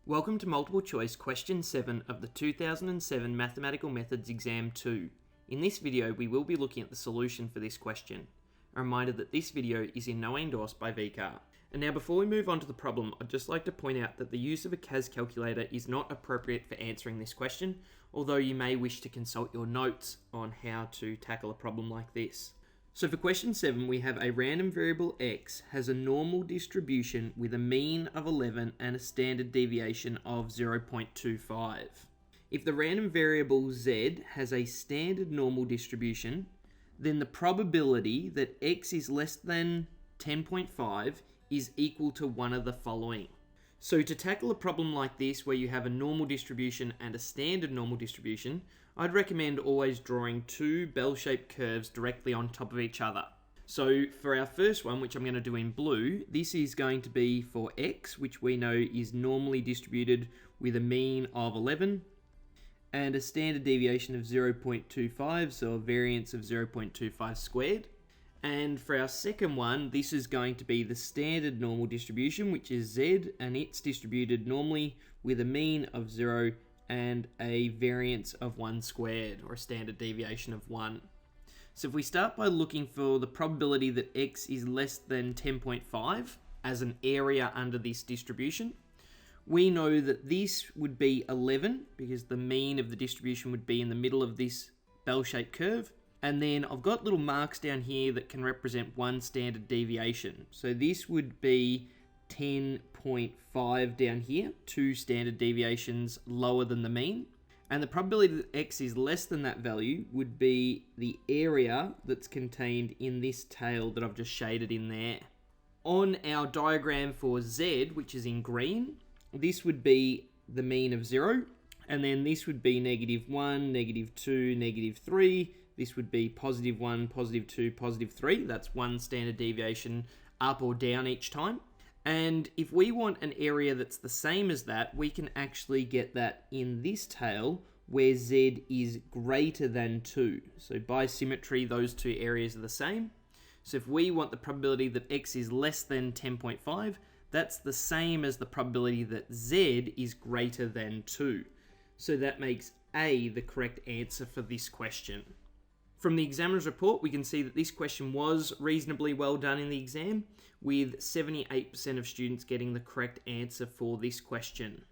Welcome to multiple choice question 7 of the 2007 Mathematical Methods Exam 2. In this video we will be looking at the solution for this question. A reminder that this video is in no way endorsed by VCAA. And now before we move on to the problem, I'd just like to point out that the use of a CAS calculator is not appropriate for answering this question, although you may wish to consult your notes on how to tackle a problem like this. So for question 7, we have a random variable x has a normal distribution with a mean of 11 and a standard deviation of 0.25. If the random variable z has a standard normal distribution, then the probability that x is less than 10.5 is equal to one of the following. So to tackle a problem like this where you have a normal distribution and a standard normal distribution, I'd recommend always drawing two bell-shaped curves directly on top of each other. So for our first one, which I'm going to do in blue, this is going to be for x, which we know is normally distributed with a mean of 11 and a standard deviation of 0.25, so a variance of 0.25 squared. And for our second one, this is going to be the standard normal distribution, which is z, and it's distributed normally with a mean of 0 and a variance of 1 squared, or a standard deviation of 1. So if we start by looking for the probability that x is less than 10.5 as an area under this distribution, we know that this would be 11 because the mean of the distribution would be in the middle of this bell-shaped curve. And then I've got little marks down here that can represent one standard deviation. So this would be 10.5 down here, two standard deviations lower than the mean. And the probability that x is less than that value would be the area that's contained in this tail that I've just shaded in there. On our diagram for z, which is in green, this would be the mean of 0. And then this would be -1, -2, -3. This would be +1, +2, +3. That's one standard deviation up or down each time. And if we want an area that's the same as that, we can actually get that in this tail where z is greater than 2. So by symmetry, those two areas are the same. So if we want the probability that x is less than 10.5, that's the same as the probability that z is greater than 2. So that makes A the correct answer for this question. From the examiner's report, we can see that this question was reasonably well done in the exam, with 78% of students getting the correct answer for this question.